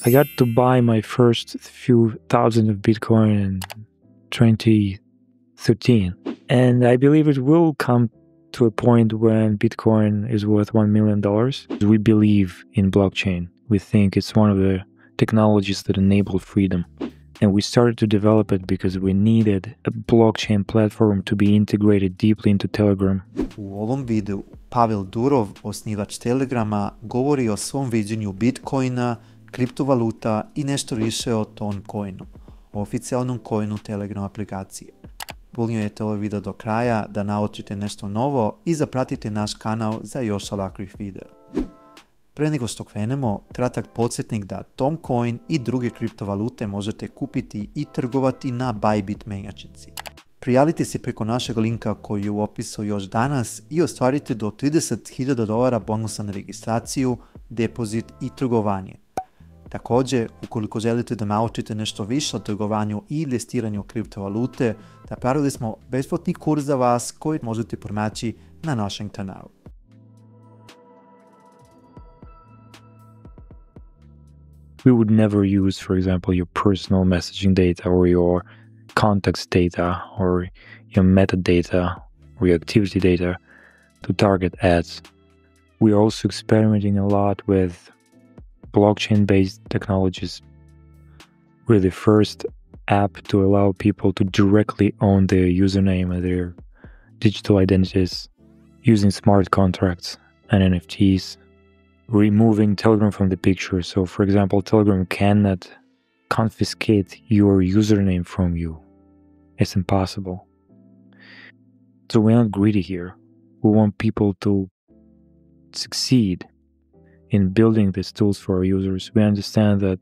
I got to buy my first few thousand of Bitcoin in 2013. And I believe it will come to a point when Bitcoin is worth $1 million. We believe in blockchain. We think it's one of the technologies that enable freedom. And we started to develop it because we needed a blockchain platform to be integrated deeply into Telegram. U ovom videu Pavel Durov, osnivač Telegrama, govori o svom viđenju Bitcoina, kriptovaluta i nešto više o TonCoinu, oficijalnom coinu Telegram aplikacije. Pogledajte ovaj video do kraja da naučite nešto novo i zapratite naš kanal za još ovakvih videa. Pre nego što krenemo, kratak podsjetnik da TonCoin i druge kriptovalute možete kupiti i trgovati na Bybit menjačnici. Prijavite se preko našeg linka koji je u opisu još danas i ostvarite do $30.000 bonusa na registraciju, depozit i trgovanje. Također, ukoliko želite da naučite nešto više o trgovanju i investiranju kriptovalute, napravili smo besplatni kurs za vas koji možete pronaći na našem kanalu. We would never use, for example, your personal messaging data or your context data or your metadata or your activity data to target ads. We are also experimenting a lot with blockchain-based technologies. We're the first app to allow people to directly own their username and their digital identities using smart contracts and NFTs. Removing Telegram from the picture. So, for example, Telegram cannot confiscate your username from you. It's impossible. So we're not greedy here. We want people to succeed in building these tools for our users. We understand that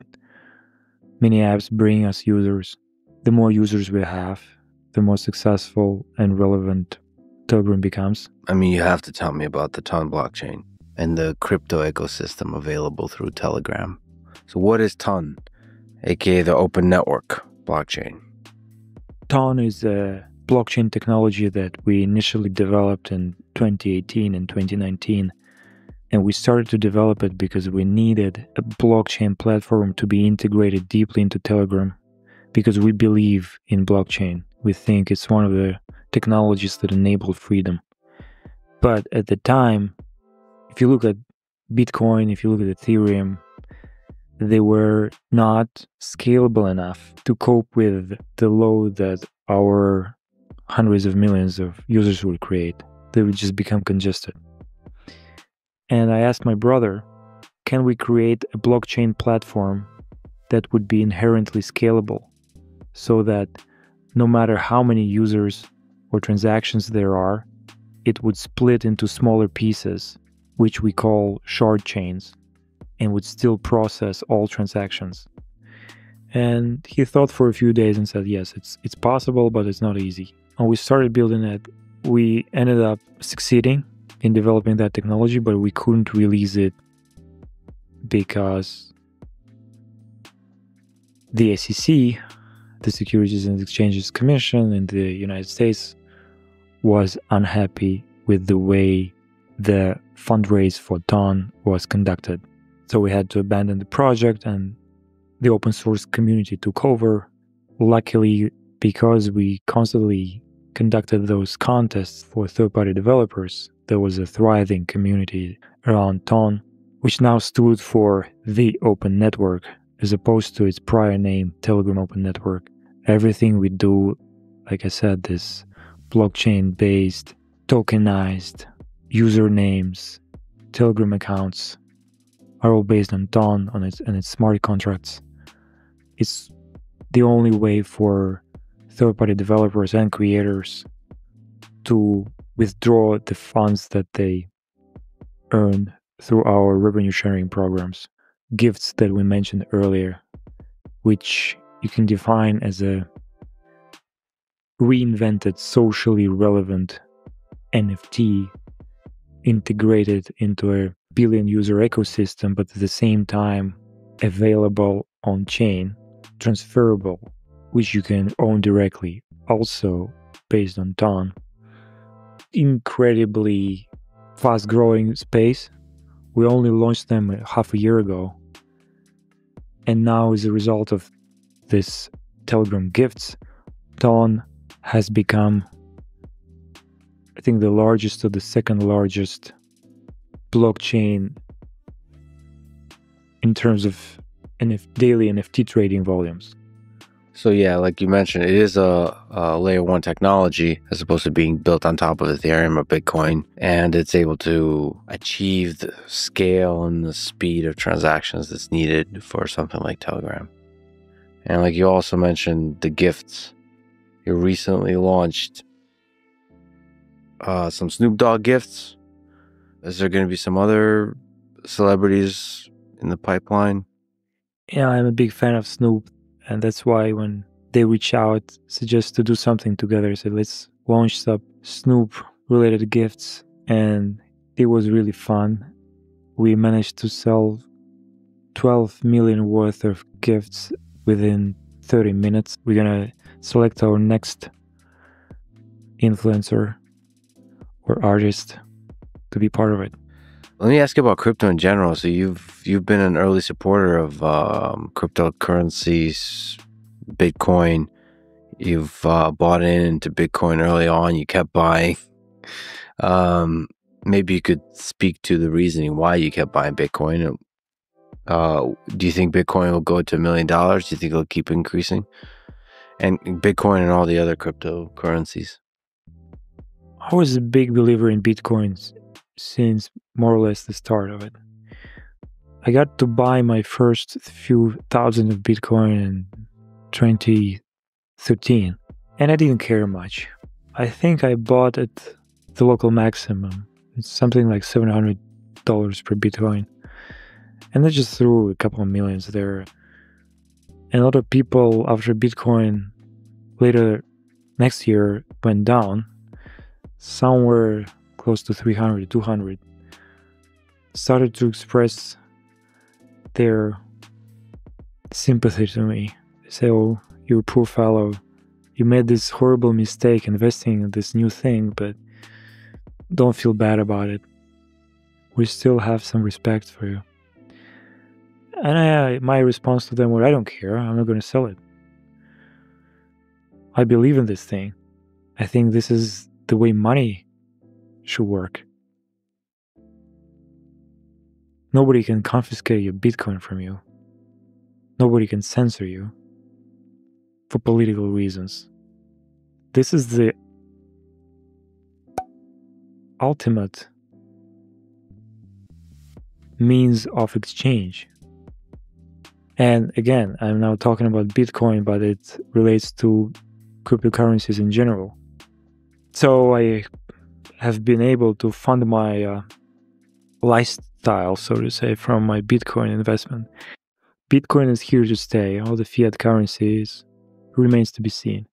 many apps bring us users. The more users we have, the more successful and relevant Telegram becomes. I mean, you have to tell me about the Ton Blockchain and the crypto ecosystem available through Telegram. So what is Ton, aka the open network blockchain? Ton is a blockchain technology that we initially developed in 2018 and 2019. And we started to develop it because we needed a blockchain platform to be integrated deeply into Telegram, because we believe in blockchain. We think it's one of the technologies that enable freedom. But at the time, if you look at Bitcoin, if you look at Ethereum, they were not scalable enough to cope with the load that our hundreds of millions of users would create. They would just become congested. And I asked my brother, can we create a blockchain platform that would be inherently scalable so that no matter how many users or transactions there are, it would split into smaller pieces, which we call shard chains, and would still process all transactions. And he thought for a few days and said, yes, it's possible, but it's not easy. And we started building it. We ended up succeeding in developing that technology, but we couldn't release it because the SEC, the Securities and Exchanges Commission in the United States, was unhappy with the way the fundraise for Ton was conducted. So we had to abandon the project and the open source community took over. Luckily, because we constantly conducted those contests for third-party developers, there was a thriving community around Ton, which now stood for the Open Network, as opposed to its prior name, Telegram Open Network. Everything we do, like I said, this blockchain-based, tokenized usernames, Telegram accounts are all based on Ton and its smart contracts. It's the only way for third-party developers and creators to withdraw the funds that they earn through our revenue sharing programs, gifts that we mentioned earlier, which you can define as a reinvented, socially relevant NFT integrated into a billion-user ecosystem, but at the same time available on-chain, transferable, which you can own directly, also based on Ton. Incredibly fast-growing space. We only launched them half a year ago, And now, as a result of this Telegram gifts, Ton has become, I think, the largest or the second largest blockchain in terms of daily NFT trading volumes. So yeah, like you mentioned, it is a layer 1 technology as opposed to being built on top of Ethereum or Bitcoin, and it's able to achieve the scale and the speed of transactions that's needed for something like Telegram. And like you also mentioned, the gifts. You recently launched some Snoop Dogg gifts. Is there going to be some other celebrities in the pipeline? Yeah, I'm a big fan of Snoop, and that's why when they reach out, suggest to do something together, so let's launch some Snoop-related gifts, and it was really fun. We managed to sell 12 million worth of gifts within 30 minutes. We're gonna select our next influencer or artist to be part of it. Let me ask you about crypto in general. So you've been an early supporter of cryptocurrencies, Bitcoin. You've bought into Bitcoin early on. You kept buying. Maybe you could speak to the reasoning why you kept buying Bitcoin. Do you think Bitcoin will go to $1 million? Do you think it'll keep increasing? And Bitcoin and all the other cryptocurrencies. I was a big believer in Bitcoins since more or less the start of it. I got to buy my first few thousand of Bitcoin in 2013, and I didn't care much. I think I bought at the local maximum. It's something like $700 per Bitcoin. And I just threw a couple of millions there. And a lot of people, after Bitcoin later next year went down, somewhere close to 300, 200, started to express their sympathy to me. They say, oh, you poor fellow, you made this horrible mistake investing in this new thing, but don't feel bad about it. We still have some respect for you. And my response to them was, I don't care, I'm not going to sell it. I believe in this thing. I think this is the way money should work. Nobody can confiscate your Bitcoin from you. Nobody can censor you for political reasons. This is the ultimate means of exchange. And again, I'm now talking about Bitcoin, but it relates to cryptocurrencies in general. So I have been able to fund my lifestyle, so to say, from my Bitcoin investment. Bitcoin is here to stay. All the fiat currencies remains to be seen.